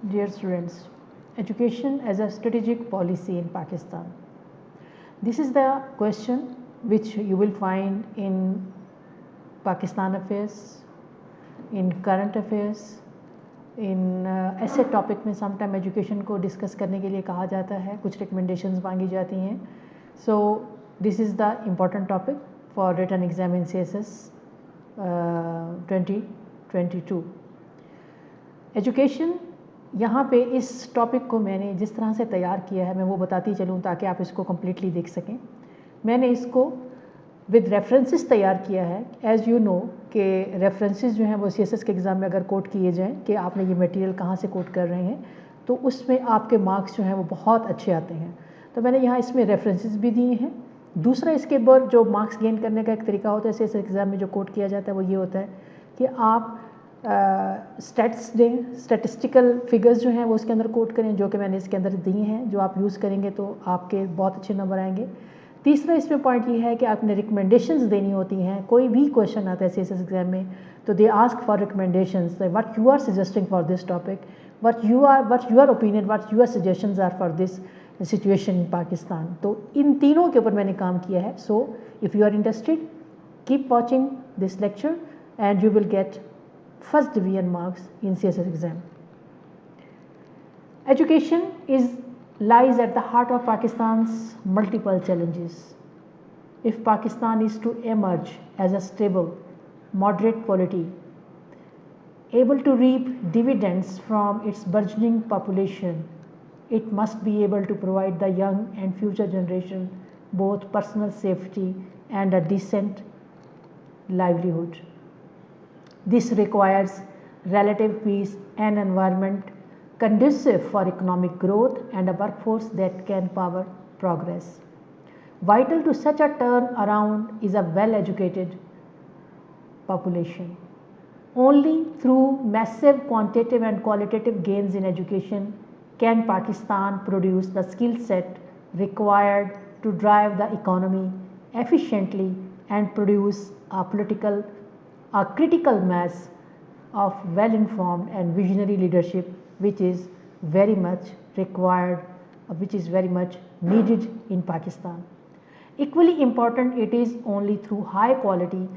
Dear students, education as a strategic policy in Pakistan. This is the question which you will find in Pakistan affairs, in current affairs, in ऐसे topic में sometime education को discuss करने के लिए कहा जाता है, कुछ रिकमेंडेशंस मांगी जाती हैं. So this is the important topic for written exam in CSS 2022. Education, यहाँ पे इस टॉपिक को मैंने जिस तरह से तैयार किया है मैं वो बताती चलूँ ताकि आप इसको कम्प्लीटली देख सकें. मैंने इसको विद रेफरेंसेस तैयार किया है. एज़ यू नो कि रेफरेंसेस जो हैं वो CSS के एग्ज़ाम में अगर कोट किए जाएँ कि आपने ये मटेरियल कहाँ से कोट कर रहे हैं तो उसमें आपके मार्क्स जो हैं वो बहुत अच्छे आते हैं. तो मैंने यहाँ इसमें रेफरेंसेस भी दिए हैं. दूसरा, इसके बाद जो मार्क्स गेन करने का एक तरीका होता है CSS एग्ज़ाम में जो कोट किया जाता है वो ये होता है कि आप स्टैट्स दें, स्टैटिस्टिकल फिगर्स जो हैं वो उसके अंदर कोट करें, जो कि मैंने इसके अंदर दिए हैं, जो आप यूज़ करेंगे तो आपके बहुत अच्छे नंबर आएंगे. तीसरा इसमें पॉइंट ये है कि आपने रिकमेंडेशंस देनी होती हैं. कोई भी क्वेश्चन आता है CSS एग्जाम में तो they ask for recommendations, what you are suggesting for this topic, what your opinion, what your suggestions are for this situation in Pakistan. तो इन तीनों के ऊपर मैंने काम किया है. So if you are interested, keep watching this lecture and you will get first division marks in CSS exam. Education lies at the heart of Pakistan's multiple challenges. If Pakistan is to emerge as a stable, moderate polity, able to reap dividends from its burgeoning population, it must be able to provide the young and future generation both personal safety and a decent livelihood. This requires relative peace, an environment conducive for economic growth, and a workforce that can power progress. Vital to such a turnaround is a well-educated population. Only through massive quantitative and qualitative gains in education can Pakistan produce the skill set required to drive the economy efficiently and produce a critical mass of well-informed and visionary leadership which is very much required, which is very much needed in Pakistan. Equally important, it is only through high quality,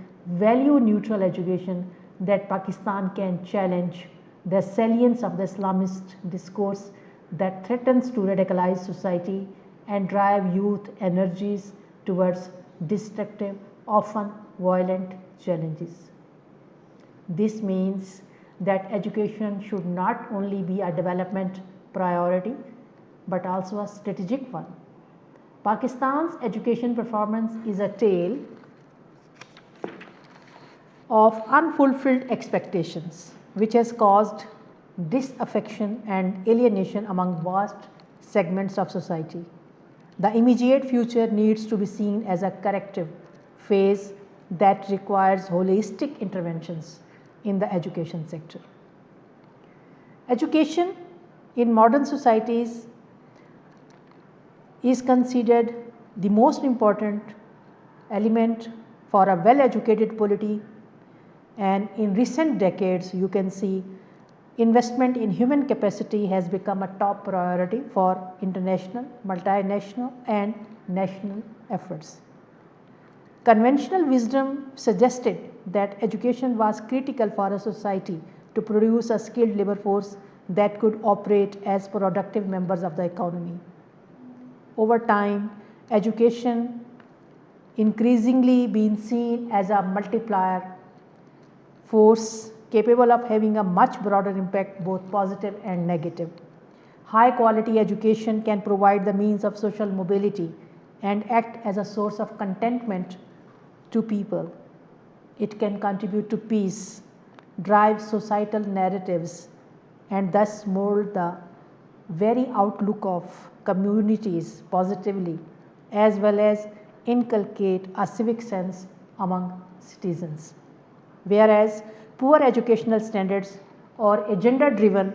value neutral education that Pakistan can challenge the salience of the Islamist discourse that threatens to radicalize society and drive youth energies towards destructive, often violent challenges. This means that education should not only be a development priority but also a strategic one. Pakistan's education performance is a tale of unfulfilled expectations which has caused disaffection and alienation among vast segments of society. The immediate future needs to be seen as a corrective phase that requires holistic interventions in the education sector. Education in modern societies is considered the most important element for a well-educated polity, and in recent decades you can see investment in human capacity has become a top priority for international, multinational and national efforts. Conventional wisdom suggested that education was critical for a society to produce a skilled labor force that could operate as productive members of the economy. Over time, education increasingly been seen as a multiplier force capable of having a much broader impact, both positive and negative. High quality education can provide the means of social mobility and act as a source of contentment to people. It can contribute to peace, drive societal narratives, and thus mold the very outlook of communities positively, as well as inculcate a civic sense among citizens. Whereas poor educational standards or agenda-driven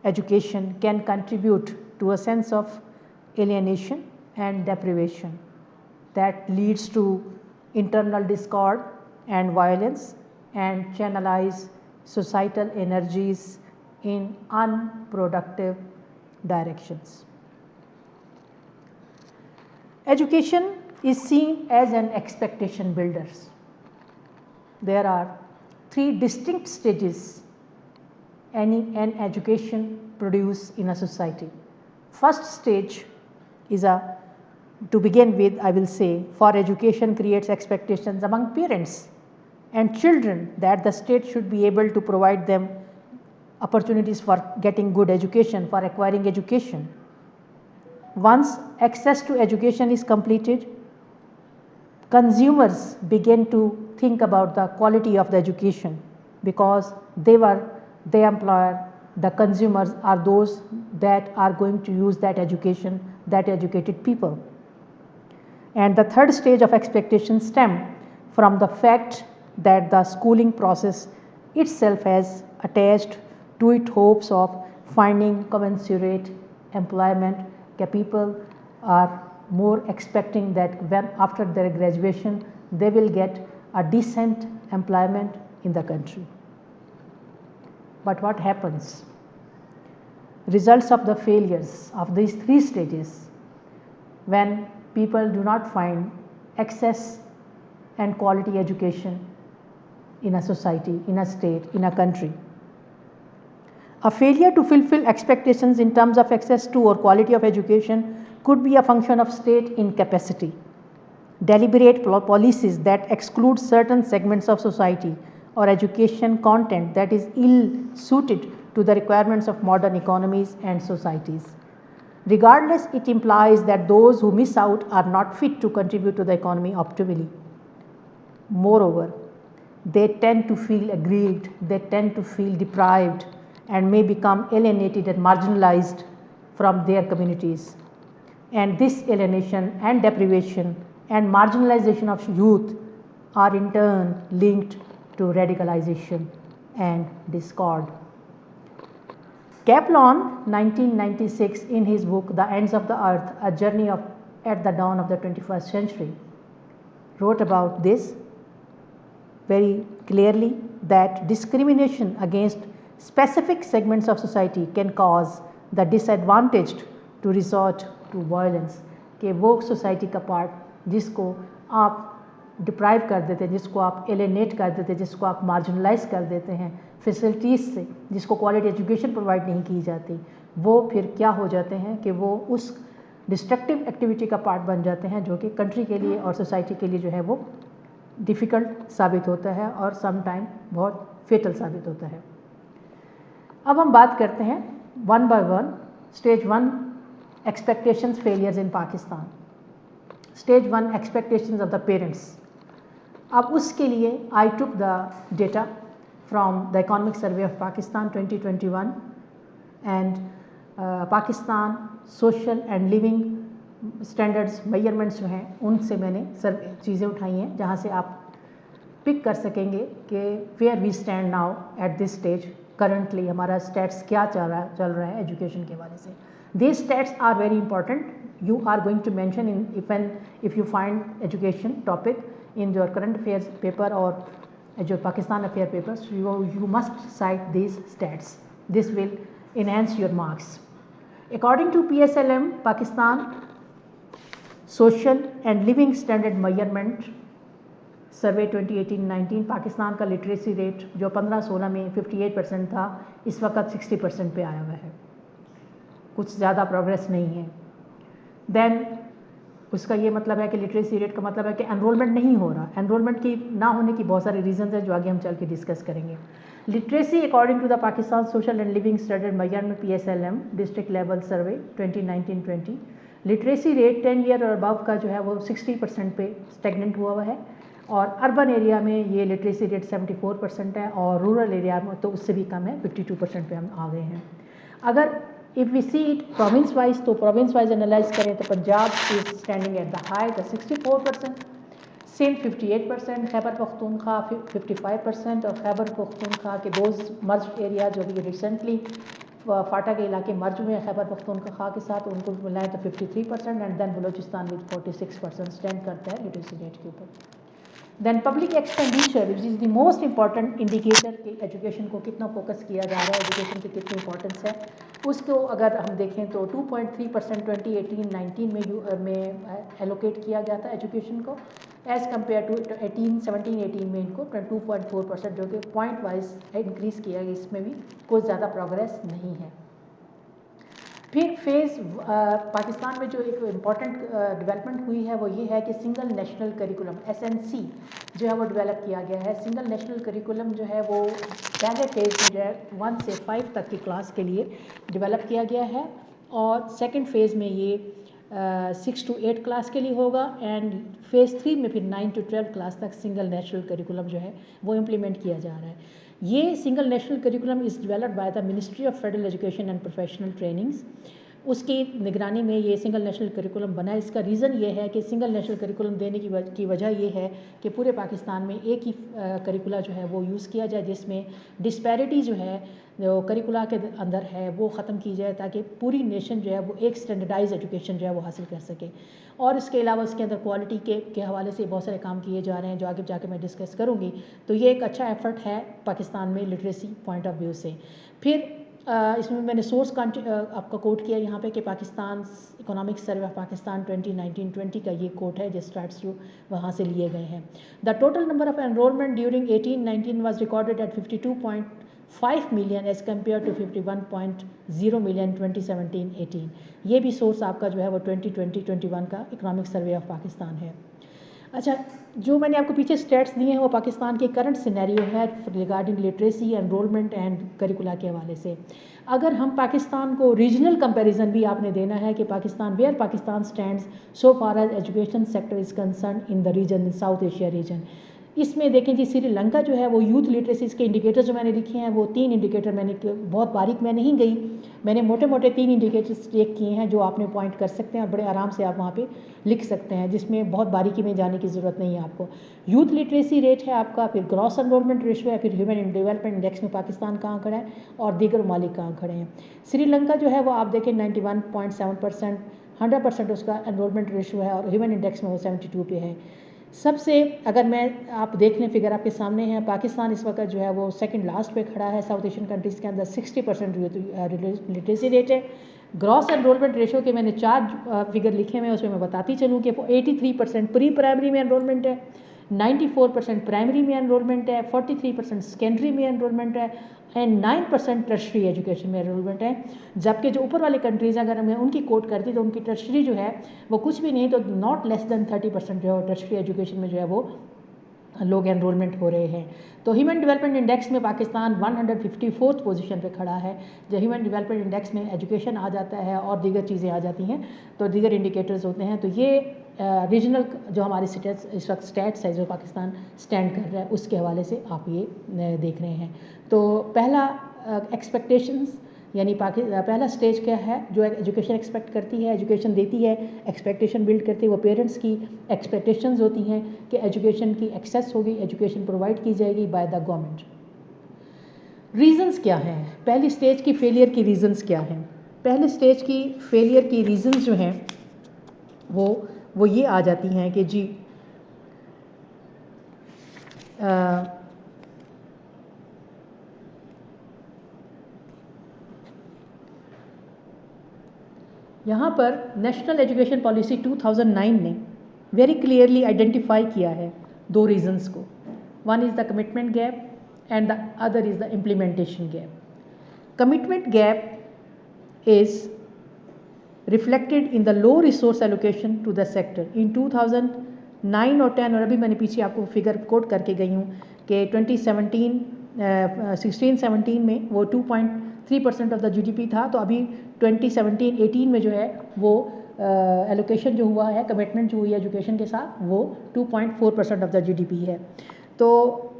education can contribute to a sense of alienation and deprivation that leads to internal discord and violence and channelize societal energies in unproductive directions. Education is seen as an expectation builder. There are three distinct stages an education produce in a society. First stage is to begin with, I will say, for education creates expectations among parents and children that the state should be able to provide them opportunities for getting good education, for acquiring education. Once access to education is completed, consumers begin to think about the quality of the education because the employer, the consumers are those that are going to use that education, that educated people. And the third stage of expectation stem from the fact that the schooling process itself has attached to it hopes of finding commensurate employment. People are more expecting that when after their graduation they will get a decent employment in the country. But what happens? Results of the failures of these three stages when people do not find access and quality education in a society, in a state, in a country. A failure to fulfill expectations in terms of access to or quality of education could be a function of state incapacity. Deliberate policies that exclude certain segments of society or education content that is ill suited to the requirements of modern economies and societies. Regardless, it implies that those who miss out are not fit to contribute to the economy optimally. Moreover, they tend to feel aggrieved, they tend to feel deprived and may become alienated and marginalized from their communities. And this alienation and deprivation and marginalization of youth are in turn linked to radicalization and discord. Kaplan, 1996, in his book The Ends of the Earth, A Journey at the Dawn of the 21st Century, wrote about this very clearly, that discrimination against specific segments of society can cause the disadvantaged to resort to violence. कि वो society का part जिसको आप deprive कर देते हैं, जिसको आप एलिनेट कर देते हैं, जिसको आप मार्जिनलाइज कर देते हैं फैसिलिटीज़ से, जिसको क्वालिटी एजुकेशन प्रोवाइड नहीं की जाती, वो फिर क्या हो जाते हैं कि वो उस डिस्ट्रक्टिव एक्टिविटी का पार्ट बन जाते हैं जो कि कंट्री के लिए और सोसाइटी के लिए जो है वो डिफ़िकल्ट साबित होता है और सम टाइम बहुत फेटल साबित होता है. अब हम बात करते हैं one by one. Stage one, expectations failures in Pakistan. Stage 1, expectations of the parents. अब उसके लिए I took the data from the Economic Survey of Pakistan 2021 and Pakistan social and living standards measurements जो हैं उनसे मैंने चीज़ें उठाई हैं जहाँ से आप पिक कर सकेंगे कि where we stand now at this stage. Currently हमारा stats क्या चल रहा है एजुकेशन के वाले से. These stats are very important. You are going to mention if you find education topic in your current affairs paper or your Pakistan affair papers, you must cite these stats. This will enhance your marks. According to PSLM, Pakistan Social and Living Standard Measurement Survey 2018-19, Pakistan का literacy rate जो 15-16 में 58% था, इस वक्त 60% पे आया हुआ है. कुछ ज़्यादा प्रोग्रेस नहीं है. देन उसका ये मतलब है कि लिटरेसी रेट का मतलब है कि एनरोलमेंट नहीं हो रहा. एनरोलमेंट की ना होने की बहुत सारे रीजंस हैं जो आगे हम चल के डिस्कस करेंगे. Literacy according to the Pakistan social and living standard measurement PSLM district level survey 2019-20, literacy rate 10 year और अबव का जो है वो 60% पे स्टेगनेंट हुआ है और अर्बन एरिया में ये लिटरेसी रेट 74% है और रूरल एरिया में तो उससे भी कम है, 52% पे हम आ गए हैं. अगर if we see it province wise, तो province wise analyze करें तो Punjab is standing at the high, the 64%, Sindh 58%, Khyber Pakhtunkhwa 55% और खैबर पख्तूनख्वा के दोज मर्ज एरिया जो भी रिसेंटली फाटा के इलाके मर्ज हुए हैं खैबर पख्तूनख्वा के साथ, उनको मिलाएं तो 53% and then Balochistan with 46% stand करता है लिटरेसी रेट के ऊपर. Then public expenditure which is the most important indicator کہ ایجوکیشن کو کتنا فوکس کیا جا رہا ہے, ایجوکیشن کی کتنی امپورٹنس ہے. اس کو اگر ہم دیکھیں تو 2.3% 2018-19 میں ایلوکیٹ کیا گیا تھا ایجوکیشن کو, ایز کمپیئر ٹو 17-18 میں ان کو 2.4% جو کہ پوائنٹ وائز انکریز کیا گیا, اس میں بھی کوئی زیادہ پروگریس نہیں ہے. پھر فیز پاکستان میں جو ایک امپورٹنٹ ڈیولپمنٹ ہوئی ہے وہ یہ ہے کہ سنگل نیشنل کریکولم SNC جو ہے وہ ڈیولپ کیا گیا ہے. سنگل نیشنل کریکولم جو ہے وہ پہلے فیز میں جو ہے 1 سے 5 تک کی کلاس کے لیے ڈیولپ کیا گیا ہے, اور سیکنڈ فیز میں یہ 6 to 8 کلاس کے لیے ہوگا, اینڈ فیز 3 میں پھر 9 to 12 کلاس تک سنگل نیشنل کریکولم جو ہے وہ امپلیمنٹ کیا جا رہا ہے. یہ single national curriculum is developed by the ministry of federal education and professional trainings. اس کی نگرانی میں یہ سنگل نیشنل کریکولم بنا ہے. اس کا ریزن یہ ہے کہ سنگل نیشنل کریکولم دینے کی وجہ یہ ہے کہ پورے پاکستان میں ایک ہی کریکولا جو ہے وہ یوز کیا جائے, جس میں ڈسپیرٹی جو ہے جو کریکولا کے اندر ہے وہ ختم کی جائے, تاکہ پوری نیشن جو ہے وہ ایک اسٹینڈرڈائز ایجوکیشن جو ہے وہ حاصل کر سکے. اور اس کے علاوہ اس کے اندر کوالٹی کے حوالے سے بہت سارے کام کیے جا رہے ہیں جو آگے جا کے میں ڈسکس کروں گی. تو یہ ایک اچھا ایفرٹ ہے پاکستان میں لٹریسی پوائنٹ آف ویو سے. پھر اس میں نے سورس آپ کا کوٹ کیا یہاں پہ کہ Pakistan economic survey of Pakistan 2019-20 کا یہ کوٹ ہے, جو اسٹارٹس جو وہاں سے لیے گئے ہیں. The total number of enrolment during 18-19 was recorded at 52.5 million as compared to 51.0 million 2017-18. یہ بھی سورس آپ کا جو ہے وہ 2020-21 کا اکنامک سروے آف پاکستان ہے. اچھا, جو میں نے آپ کو پیچھے اسٹیٹس دیے ہیں وہ پاکستان کے کرنٹ سینیریو ہے regarding literacy, enrolment and curricula کے حوالے سے. اگر ہم پاکستان کو ریجنل کمپیریزن بھی آپ نے دینا ہے کہ Pakistan where Pakistan stands so far as education sector is concerned in the region, South Asia region. اس میں دیکھیں جی سری لنکا جو ہے وہ یوتھ لٹریسیز کے انڈیکیٹر جو میں نے لکھے ہیں وہ 3 انڈیکیٹر میں نے بہت باریک میں نہیں گئی, میں نے موٹے موٹے 3 انڈیکیٹرز ٹیک کیے ہیں جو آپ نے پوائنٹ کر سکتے ہیں اور بڑے آرام سے آپ وہاں پہ لکھ سکتے ہیں, جس میں بہت باریکی میں جانے کی ضرورت نہیں ہے آپ کو. یوتھ لٹریسی ریٹ ہے آپ کا, پھر گراس انرولمنٹ ریشو ہے, پھر ہیومن ڈیولپمنٹ انڈیکس میں پاکستان کہاں کھڑا ہے اور دیگر ممالک کہاں کھڑے ہیں. سری لنکا جو ہے وہ آپ دیکھیں 91.7%, 100% اس کا انرولمنٹ ریشو ہے, اور ہیومن انڈیکس میں وہ 72 پہ ہے. سب سے اگر میں آپ دیکھ لیں فگر آپ کے سامنے ہے, پاکستان اس وقت جو ہے وہ سیکنڈ لاسٹ پہ کھڑا ہے ساؤتھ ایشین کنٹریز کے اندر. 60% لٹریسی ریٹ ہے. گراس انرولمنٹ ریشو کے میں نے 4 فگر لکھے ہوئے ہیں, اس میں بتاتی چلوں کہ 83% پری پرائمری میں انرولمنٹ ہے, 94% پرائمری میں انرولمنٹ ہے, 43% سیکنڈری میں انرولمنٹ ہے, اینڈ 9% ٹرشری ایجوکیشن میں انرولمنٹ ہے. جبکہ جو اوپر والے کنٹریز اگر میں ان کی کوٹ کرتی تو ان کی ٹرشری جو ہے وہ کچھ بھی نہیں, تو ناٹ لیس دین 30% جو ہے ٹرشری ایجوکیشن میں جو ہے وہ لوگ انرولمنٹ ہو رہے ہیں. تو ہیومن ڈیولپمنٹ انڈیکس میں پاکستان 154 پوزیشن پہ کھڑا ہے. جو ہیومن ڈیولپمنٹ انڈیکس میں ایجوکیشن آ جاتا ہے اور دیگر چیزیں آ جاتی ہیں تو دیگر انڈیکیٹرز ہوتے ہیں. تو یہ ریجنل جو ہماری اس وقت اسٹیٹس ہے جو پاکستان اسٹینڈ کر رہا ہے اس کے حوالے سے آپ یہ دیکھ رہے ہیں. تو پہلا ایکسپیکٹیشنز یعنی پہلا سٹیج کیا ہے جو ایجوکیشن ایکسپیکٹ کرتی ہے, ایجوکیشن دیتی ہے, ایکسپیکٹیشن بلڈ کرتی ہے, وہ پیرنٹس کی ایکسپیکٹیشنز ہوتی ہیں کہ ایجوکیشن کی ایکسیس ہوگی, ایجوکیشن پرووائڈ کی جائے گی بائی دا گورنمنٹ. ریزنز کیا ہیں, پہلی سٹیج کی فیلئر کی ریزنز کیا ہیں؟ پہلے سٹیج کی فیلئر کی ریزنز جو ہیں وہ یہ آ جاتی ہیں کہ جی یہاں پر نیشنل ایجوکیشن پالیسی 2009 نے ویری کلیئرلی آئیڈینٹیفائی کیا ہے 2 ریزنز کو. One is the commitment gap and the other is the implementation gap. Commitment gap is reflected in the low resource allocation to the sector in 2009 اور 10, اور ابھی میں نے پیچھے آپ کو فگر کوٹ کر کے گئی ہوں کہ 16-17 میں وہ 2.3% آف دا GDP تھا, تو ابھی 2017-18 میں جو ہے وہ ایلوکیشن جو ہوا ہے, کمٹمنٹ جو ہوئی ہے ایجوکیشن کے ساتھ, وہ 2.4% آف دا GDP ہے. تو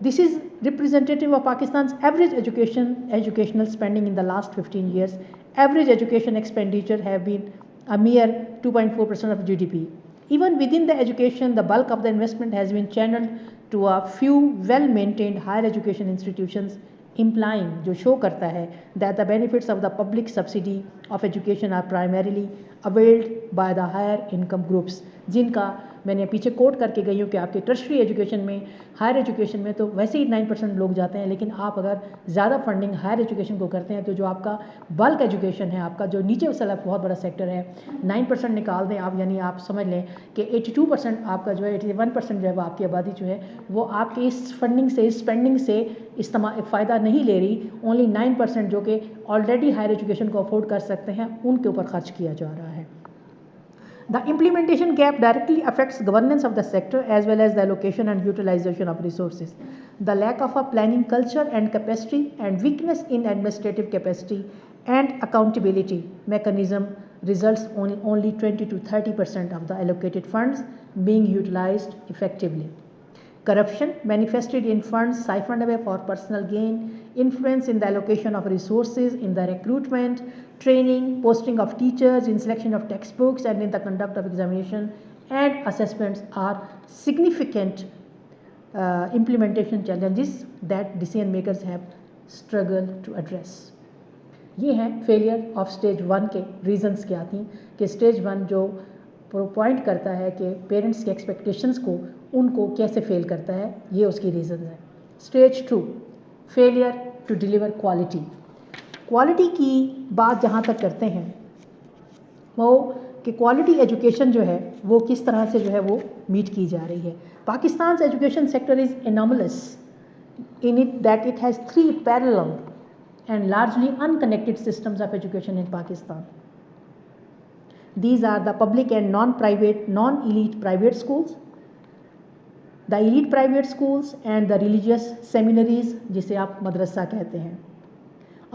this is representative of Pakistan's average educational spending in the last 15 years. Average education expenditure have been a mere 2.4% of GDP. Even within the education, the bulk of the investment has been channeled to a few well-maintained higher education institutions, implying جو show کرتا ہے that the benefits of the public subsidy of education are primarily availed by the higher income groups, جن کا میں نے پیچھے کوٹ کر کے گئی ہوں کہ آپ کے ٹرشری ایجوکیشن میں، ہائر ایجوکیشن میں تو ویسے ہی 9% لوگ جاتے ہیں، لیکن آپ اگر زیادہ فنڈنگ ہائر ایجوکیشن کو کرتے ہیں تو جو آپ کا بلک ایجوکیشن ہے، آپ کا جو نیچے والا بہت بڑا سیکٹر ہے، 9% نکال دیں آپ، یعنی آپ سمجھ لیں کہ 82% آپ کا جو ہے 81% جو ہے وہ آپ کی آبادی جو ہے وہ آپ کی اس فنڈنگ سے، اس اسپینڈنگ سے فائدہ نہیں لے رہی. اونلی 9% جو کہ آلریڈی ہائر ایجوکیشن کو افورڈ کر سکتے ہیں ان کے اوپر خرچ کیا جا رہا ہے. The implementation gap directly affects governance of the sector as well as the allocation and utilization of resources. The lack of a planning culture and capacity and weakness in administrative capacity and accountability mechanism results in only 20 to 30% of the allocated funds being utilized effectively. Corruption manifested in funds siphoned away for personal gain, influence in the allocation of resources, in the recruitment, training, posting of teachers, in selection of textbooks, and in the conduct of examination and assessments are significant implementation challenges that decision makers have struggled to address. یہ ہیں failure of stage 1 کے reasons کیا تھیں کہ stage 1 جو point کرتا ہے کہ پیرنٹس کے ایکسپیکٹیشنس کو ان کو کیسے فیل کرتا ہے، یہ اس کی ریزنز ہیں. Stage 2 failure to deliver quality. Quality کی بات جہاں تک کرتے ہیں وہ کہ کوالٹی ایجوکیشن جو ہے وہ کس طرح سے جو ہے وہ میٹ کی جا رہی ہے. Pakistan's education sector is anomalous in it that it has 3 parallel and largely unconnected systems of education in Pakistan. These are the public and non-elite private schools, the elite private schools and the religious seminaries جسے آپ مدرسہ کہتے ہیں.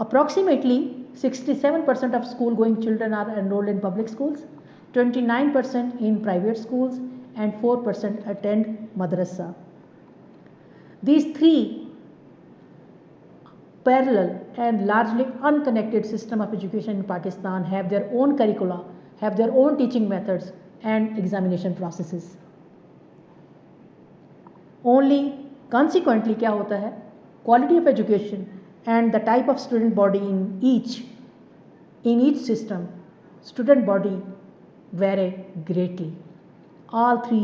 Approximately 67% of school going children are enrolled in public schools, 29% in private schools and 4% attend madrasa. These 3 parallel and largely unconnected system of education in Pakistan have their own curricula, have their own teaching methods and examination processes. Only consequently کیا ہوتا ہے quality of education and the type of student body in each system, student body vary greatly. All 3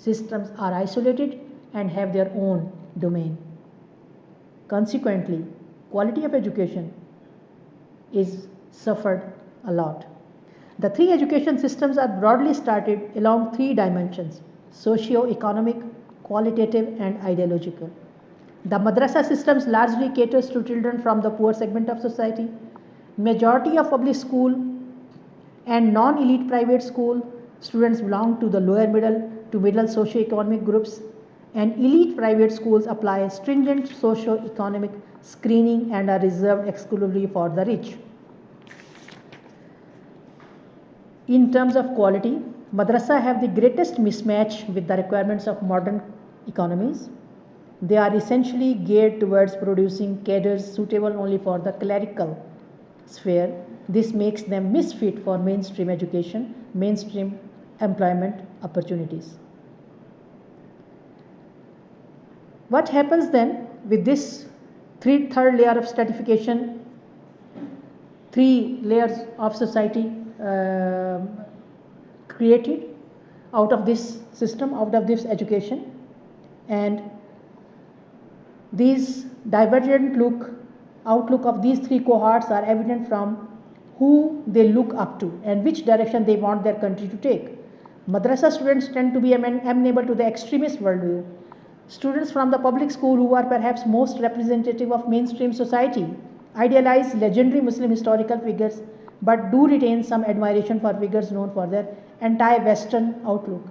systems are isolated and have their own domain. Consequently, quality of education is suffered a lot. The 3 education systems are broadly started along 3 dimensions: socio-economic, qualitative and ideological. The madrasa systems largely caters to children from the poor segment of society. Majority of public school and non-elite private school students belong to the lower middle to middle socio-economic groups, and elite private schools apply stringent socio-economic screening and are reserved exclusively for the rich. In terms of quality, madrasa have the greatest mismatch with the requirements of modern economies. They are essentially geared towards producing cadres suitable only for the clerical sphere. This makes them misfit for mainstream education, mainstream employment opportunities. What happens then with this third layer of stratification, 3 layers of society created out of this system, out of this education, and these divergent outlook of these 3 cohorts are evident from who they look up to and which direction they want their country to take. Madrasa students tend to be amenable to the extremist worldview. Students from the public school, who are perhaps most representative of mainstream society, idealize legendary Muslim historical figures but do retain some admiration for figures known for their anti-Western outlook.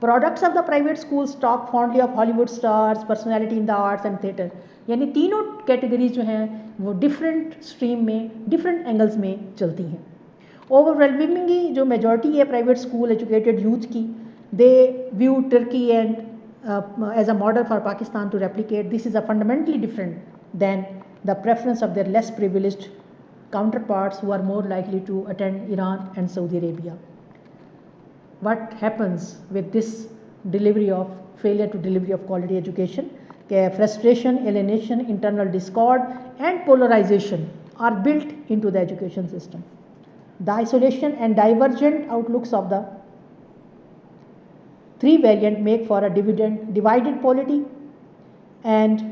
Products of the private schools talk fondly of Hollywood stars, personality in the arts and theatre. یعنی تینوں categories جو ہیں وہ different stream میں different angles میں چلتی ہیں. Over ویلمنگلی جو میجورٹی ہے پرائیویٹ اسکول ایجوکیٹڈ یوتھ کی، they view Turkey and as a model for Pakistan to replicate. This is a fundamentally different than the preference of their less privileged counterparts who are more likely to attend Iran and Saudi Arabia. What happens with this failure to delivery of quality education? Frustration, alienation, internal discord and polarization are built into the education system. The isolation and divergent outlooks of the three variant make for a divided polity, and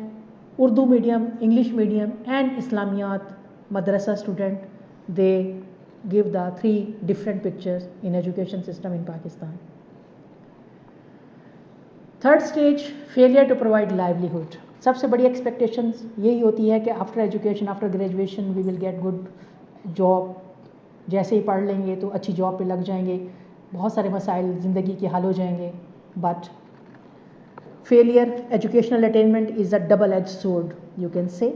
Urdu medium, English medium and Islamiyat madrasa student, they give the three different pictures in education system in Pakistan. Third stage, failure to provide livelihood. सबसे बड़ी expectations यही होती है कि after education, after graduation we will get good job, जैसे ही पढ़ लेंगे तो अच्छी जॉब पे लग जाएंगे, बहुत सारे मसाइल ज़िंदगी के हल हो जाएंगे. But failure educational attainment is a double edged sword, you can say.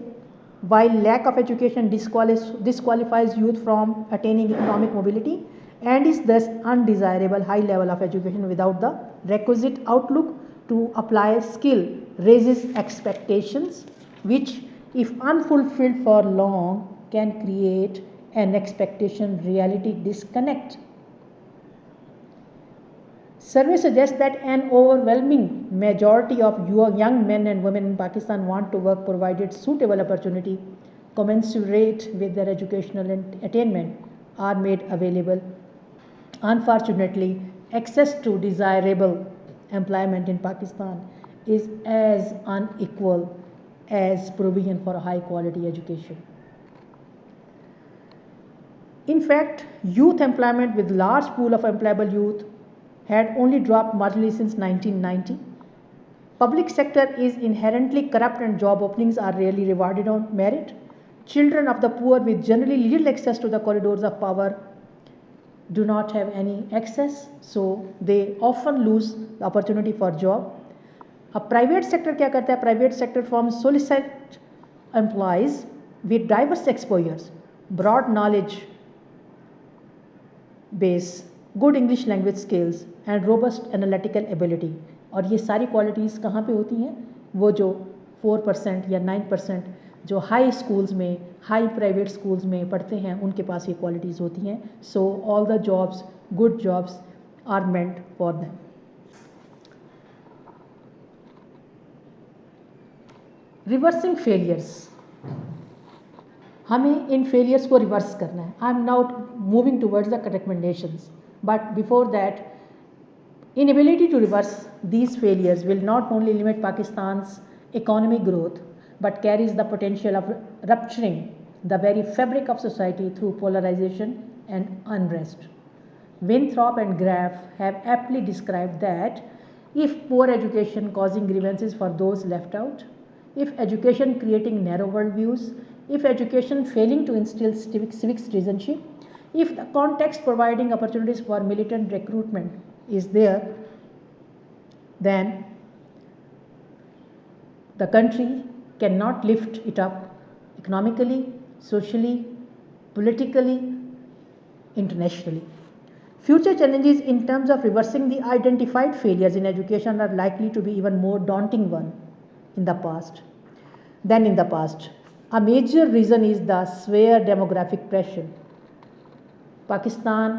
While lack of education disqualifies youth from attaining economic mobility and is thus undesirable, high level of education without the requisite outlook to apply skill raises expectations which, if unfulfilled for long, can create an expectation reality disconnect. Survey suggests that an overwhelming majority of young men and women in Pakistan want to work provided suitable opportunity commensurate with their educational attainment are made available. Unfortunately, access to desirable employment in Pakistan is as unequal as provision for a high quality education. In fact, youth employment with large pool of employable youth had only dropped marginally since 1990. Public sector is inherently corrupt and job openings are rarely rewarded on merit. Children of the poor with generally little access to the corridors of power do not have any access, so they often lose the opportunity for job. अब private sector क्या करता है? Private sector firms solicit employees with diverse exposures, broad knowledge base, good English language skills and robust analytical ability. और ये सारी qualities कहाँ पे होती हैं? वो जो 4% या 9% जो हाई स्कूल्स में, हाई प्राइवेट स्कूल्स में पढ़ते हैं, उनके पास ये क्वालिटीज़ होती हैं. So all the jobs, good jobs are meant for them. Reversing failures, हमें इन फेलियर्स को रिवर्स करना है. I am now moving towards the recommendations. But before that, inability to reverse these failures will not only limit Pakistan's economic growth, but carries the potential of rupturing the very fabric of society through polarization and unrest. Winthrop and Graff have aptly described that if poor education causing grievances for those left out, if education creating narrow worldviews, if education failing to instill civic citizenship, if the context providing opportunities for militant recruitment is there, then the country cannot lift it up economically, socially, politically, internationally. Future challenges in terms of reversing the identified failures in education are likely to be even more daunting than in the past. A major reason is the severe demographic pressure. Pakistan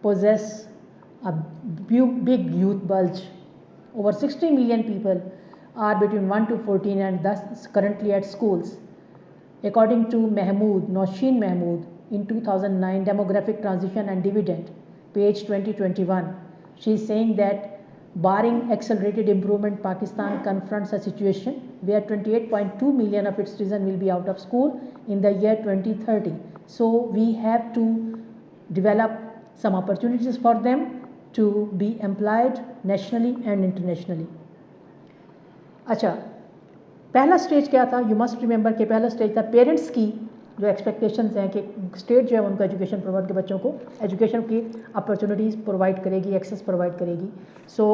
possesses a big youth bulge. Over 60 million people are between 1 to 14 and thus currently at schools. According to Nausheen Mahmood, in 2009 Demographic Transition and Dividend, page 2021, she is saying that barring accelerated improvement, Pakistan confronts a situation where 28.2 million of its citizens will be out of school in the year 2030. So we have to develop some opportunities for them to be employed nationally and internationally. अच्छा, पहला stage क्या था? You must remember कि पहला stage था parents की जो expectations हैं कि स्टेट जो है उनको एजुकेशन प्रोवाइड के बच्चों को एजुकेशन की अपॉर्चुनिटीज़ प्रोवाइड करेगी, एक्सेस प्रोवाइड करेगी. सो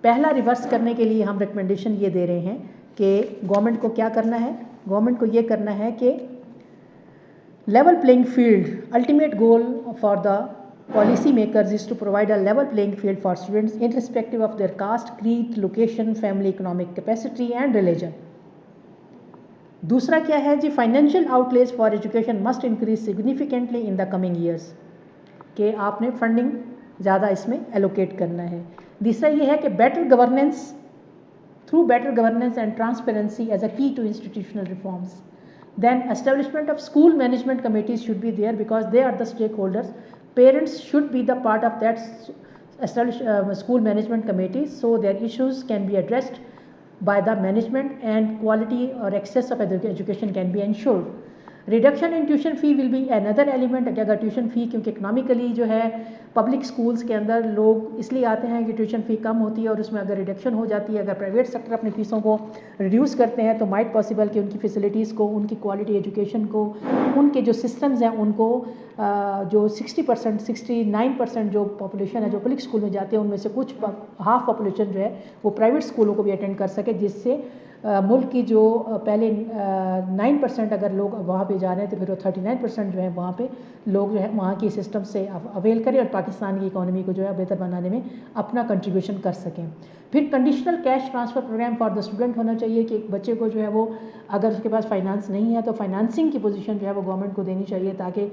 पहला रिवर्स करने के लिए हम रिकमेंडेशन ये दे रहे हैं कि गवर्नमेंट को क्या करना है? गवर्नमेंट को ये करना है कि level playing field, ultimate goal for the policy makers is to provide a level playing field for students irrespective of their caste, creed, location, family, economic capacity and religion. दूसरा क्या है जी? Financial outlay for education must increase significantly in the coming years, कि आपने funding ज़्यादा इसमें allocate करना है. तीसरा ये है कि better governance, through better governance and transparency as a key to institutional reforms. Then establishment of school management committees should be there because they are the stakeholders. Parents should be the part of that establish school management committees so their issues can be addressed by the management and quality or access of education can be ensured. Reduction in tuition fee will be another element कि अगर tuition fee, क्योंकि economically जो है public schools के अंदर लोग इसलिए आते हैं कि ट्यूशन फ़ी कम होती है और उसमें अगर रिडक्शन हो जाती है, अगर प्राइवेट सेक्टर अपनी फ़ीसों को रिड्यूस करते हैं तो माइट पॉसिबल कि उनकी फैसिलिटीज़ को, उनकी क्वालिटी एजुकेशन को, उनके जो सिस्टम्स हैं उनको जो 60% 69% जो पॉपुलेशन है जो पब्लिक स्कूल में जाते हैं उनमें से कुछ हाफ पॉपुलेशन जो है वो प्राइवेट स्कूलों को भी अटेंड कर सके, जिससे मुल्क की जो पहले 9% अगर लोग वहाँ पे जा रहे हैं तो फिर वो 39% जो है वहाँ पे लोग जो है वहाँ की सिस्टम से अवेल करें और पाकिस्तान की इकॉनमी को जो है बेहतर बनाने में अपना कंट्रीब्यूशन कर सकें। फिर conditional cash transfer programme for the student होना चाहिए कि एक बच्चे को जो है वो अगर उसके पास फाइनेंस नहीं है तो फाइनेंसिंग की पोजीशन जो है वो गवर्नमेंट को देनी चाहिए ताकि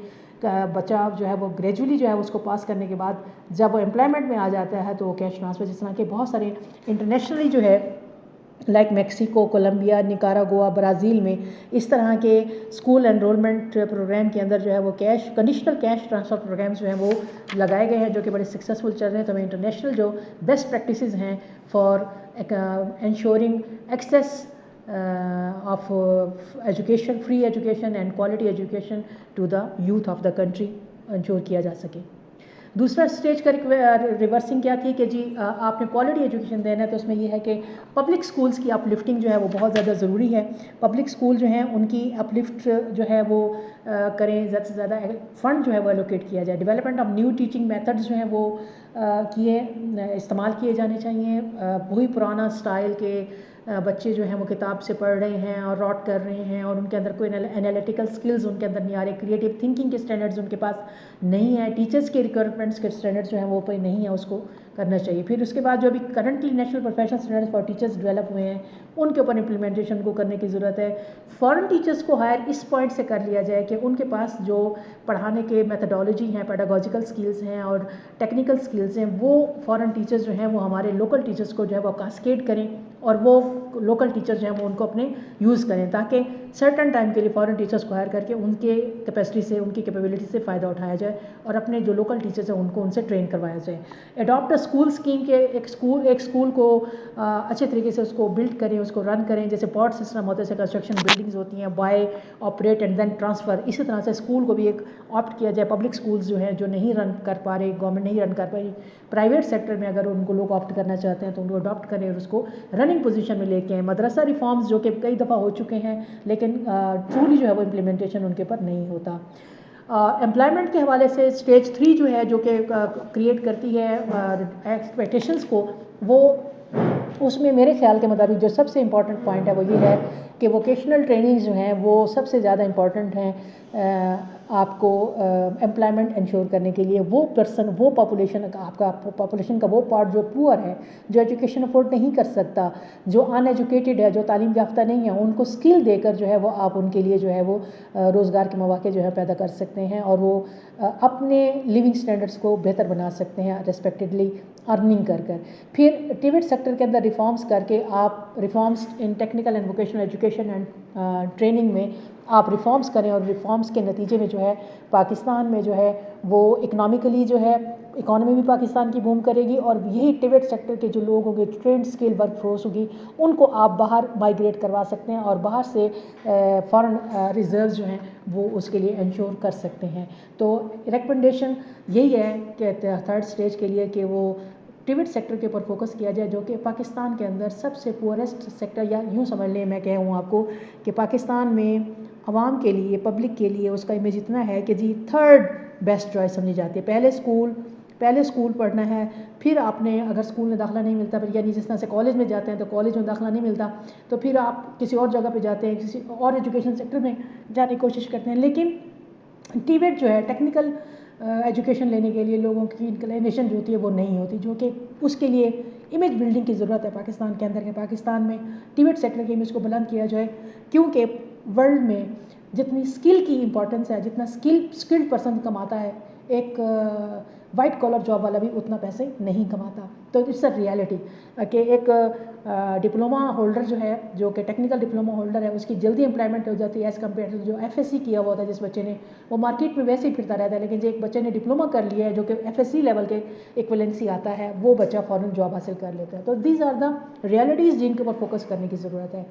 बच्चा जो है वो ग्रेजुअली जो है उसको पास करने के बाद जब वो एम्प्लॉयमेंट में आ जाता है तो वो कैश ट्रांसफ़र, जिस तरह के बहुत सारे इंटरनेशनली जो है like Mexico, Colombia, Nicaragua, Brazil में इस तरह के स्कूल एनरोलमेंट प्रोग्राम के अंदर जो है वो cash conditional cash transfer programmes जो हैं वो लगाए गए हैं जो कि बड़े सक्सेसफुल चल रहे हैं। तो हमें इंटरनेशनल जो बेस्ट प्रैक्टिसेस हैं for ensuring access of education, free education and quality education to the youth of the country ensure किया जा सके। दूसरा स्टेज का रिवर्सिंग क्या थी कि जी आपने क्वालिटी एजुकेशन देना है तो उसमें ये है कि पब्लिक स्कूल्स की अपलिफ्टिंग जो है वो बहुत ज़्यादा ज़रूरी है। पब्लिक स्कूल जो हैं उनकी अपलिफ्ट जो है वो करें, ज़्यादा से ज़्यादा फ़ंड जो है वो एलोकेट किया जाए। Development of new teaching methods जो हैं वो इस्तेमाल किए जाने चाहिए। वही पुराना स्टाइल के बच्चे जो हैं वो किताब से पढ़ रहे हैं और रॉट कर रहे हैं और उनके अंदर कोई एनालिटिकल स्किल्स उनके अंदर नहीं आ रहे, क्रिएटिव थिंकिंग के स्टैंडर्ड्स उनके पास नहीं है, टीचर्स के रिक्वायरमेंट्स के स्टैंडर्ड्स जो हैं वो कोई नहीं है, उसको करना चाहिए। फिर उसके बाद जो अभी currently national professional standards for teachers develop हुए हैं उनके ऊपर इम्प्लीमेंटेशन को करने की ज़रूरत है। फॉरेन टीचर्स को हायर इस पॉइंट से कर लिया जाए कि उनके पास जो पढ़ाने के मेथडोलॉजी हैं, पेडागोजिकल स्किल्स हैं और टेक्निकल स्किल्स हैं, वो फॉरेन टीचर्स जो हैं वो हमारे लोकल टीचर्स को जो है वो कास्केड करें और वो लोकल टीचर्स जो हैं वो उनको अपने यूज़ करें ताकि सर्टन टाइम के लिए फॉरेन टीचर्स को हायर करके उनके कैपेसिटी से, उनकी कैपेबिलिटी से फ़ायदा उठाया जाए और अपने जो लोकल टीचर्स हैं उनको उनसे ट्रेन करवाया जाए। एडॉप्ट अ स्कूल स्कीम के एक स्कूल को अच्छे तरीके से उसको बिल्ड करें, उसको रन करें, जैसे पॉड सिस्टम होते हैं, कंस्ट्रक्शन बिल्डिंग्स होती हैं, buy operate and then transfer, इसी तरह से स्कूल को भी एक ऑप्ट किया जाए। पब्लिक स्कूल्स जो हैं जो नहीं रन कर पा रहे, गवर्नमेंट नहीं रन कर पा रही, प्राइवेट सेक्टर में अगर उनको लोग ऑप्ट करना चाहते हैं तो उनको अडॉप्ट करें और उसको रनिंग पोजीशन में लेके आए। मदरसा रिफॉर्म्स जो कि कई दफ़ा हो चुके हैं लेकिन ट्रूली जो है वो इम्प्लीमेंटेशन उनके ऊपर नहीं होता। एम्प्लॉयमेंट के हवाले से स्टेज 3 जो है जो कि क्रिएट करती है एक्सपेक्टेशंस को, वो उसमें मेरे ख्याल के मुताबिक जो सबसे इम्पॉर्टेंट पॉइंट है वो ये है कि वोकेशनल ट्रेनिंग जो हैं वो सबसे ज़्यादा इम्पॉर्टेंट हैं आपको एम्प्लॉयमेंट इंश्योर करने के लिए। वो पर्सन, वो पॉपुलेशन आपका पॉपुलेशन का वो पार्ट जो पुअर है, जो एजुकेशन अफोर्ड नहीं कर सकता, जो अनएजुकेटेड है, जो तालीम याफ्ता नहीं है, उनको स्किल देकर जो है वो आप उनके लिए जो है वो रोज़गार के मौके जो है पैदा कर सकते हैं और वो अपने लिविंग स्टैंडर्ड्स को बेहतर बना सकते हैं रेस्पेक्टेडली अर्निंग कर कर। फिर टिबेट सेक्टर के अंदर रिफॉर्म्स करके आप reforms in technical and vocational education and training में आप रिफॉर्म्स करें और रिफॉर्म्स के नतीजे में जो है पाकिस्तान में जो है वो इकनॉमिकली जो है इकॉनमी भी पाकिस्तान की बूम करेगी और यही टिबेट सेक्टर के जो लोग होंगे, ट्रेंड स्किल वर्क फोर्स होगी, उनको आप बाहर माइग्रेट करवा सकते हैं और बाहर से फॉरेन रिजर्व्स जो हैं वो उसके लिए इंश्योर कर सकते हैं। तो रिकमेंडेशन यही है कि थर्ड स्टेज के लिए कि वो टिबेट सेक्टर के ऊपर फोकस किया जाए जो कि पाकिस्तान के अंदर सबसे पुअरेस्ट सेक्टर, या यूँ समझ लें मैं कहूँ आपको कि पाकिस्तान में आवाम के लिए, पब्लिक के लिए उसका इमेज इतना है कि जी थर्ड बेस्ट चॉइस समझी जाती है। पहले स्कूल पढ़ना है, फिर आपने अगर स्कूल में दाखिला नहीं मिलता, फिर यानी जिस तरह से कॉलेज में जाते हैं तो कॉलेज में दाखिला नहीं मिलता तो फिर आप किसी और जगह पे जाते हैं, किसी और एजुकेशन सेक्टर में जाने की कोशिश करते हैं। लेकिन टिबेट जो है टेक्निकल एजुकेशन लेने के लिए लोगों की इंक्लिनेशन जो होती है वो नहीं होती, जो कि उसके लिए इमेज बिल्डिंग की ज़रूरत है पाकिस्तान के अंदर। के पाकिस्तान में टिबेट सेक्टर की इमेज को बुलंद किया जाए, क्योंकि वर्ल्ड में जितनी स्किल की इंपॉर्टेंस है, जितना स्किल्ड पर्सन कमाता है, एक वाइट कॉलर जॉब वाला भी उतना पैसे नहीं कमाता। تو اٹس اے ریالٹی کہ ایک ڈپلوما ہولڈر جو ہے، جو کہ ٹیکنیکل ڈپلوما ہولڈر ہے، اس کی جلدی امپلائمنٹ ہو جاتی ہے ایز کمپیئر ٹو جو ایف ایس سی کیا ہوا ہوتا ہے جس بچے نے، وہ مارکیٹ میں ویسے ہی پھرتا رہتا ہے. لیکن جو ایک بچے نے ڈپلوما کر لیا ہے جو کہ ایف ایس سی لیول کے ایکویلنسی آتا ہے، وہ بچہ فوراً جاب حاصل کر لیتا ہے. تو دیز آر دا ریالٹیز جن کے اوپر فوکس کرنے کی ضرورت ہے.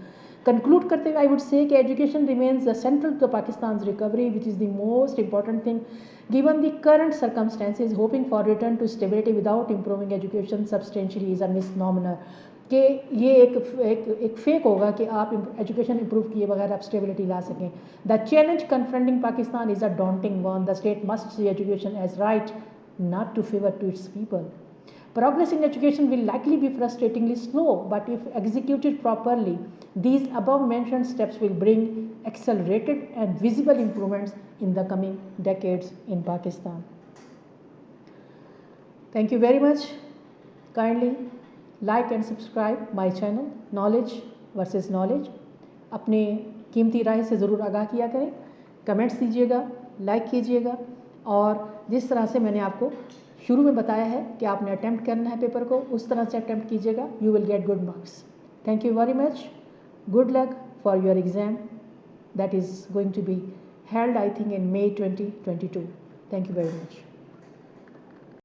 کنکلوڈ کرتے ہوئے آئی وڈ سے کہ education remains the central to Pakistan's recovery which is the most important thing given the current circumstances. Hoping for return to stability without improving education substantially is a misnomer. کہ یہ ایک fake ہوگا کہ آپ education improve کیے بغیر آپ stability لا سکیں. The challenge confronting Pakistan is a daunting one. The state must see education as right, not to favor to its people. Progress in education will likely be frustratingly slow, but if executed properly, these above mentioned steps will bring accelerated and visible improvements in the coming decades in Pakistan. Thank you very much. Kindly like and subscribe my channel Knowledge versus Knowledge. اپنے قیمتی رائے سے ضرور آگاہ کیا کریں, comments دیجیے گا, like کیجیے گا, اور جس طرح سے میں نے آپ کو شروع میں بتایا ہے کہ آپ نے اٹیمپٹ کرنا ہے پیپر کو, اس طرح سے اٹیمپٹ کیجیے گا. You will get good marks. Thank you very much. Good luck for your exam that is going to be held I think in May 2022. Thank you very much.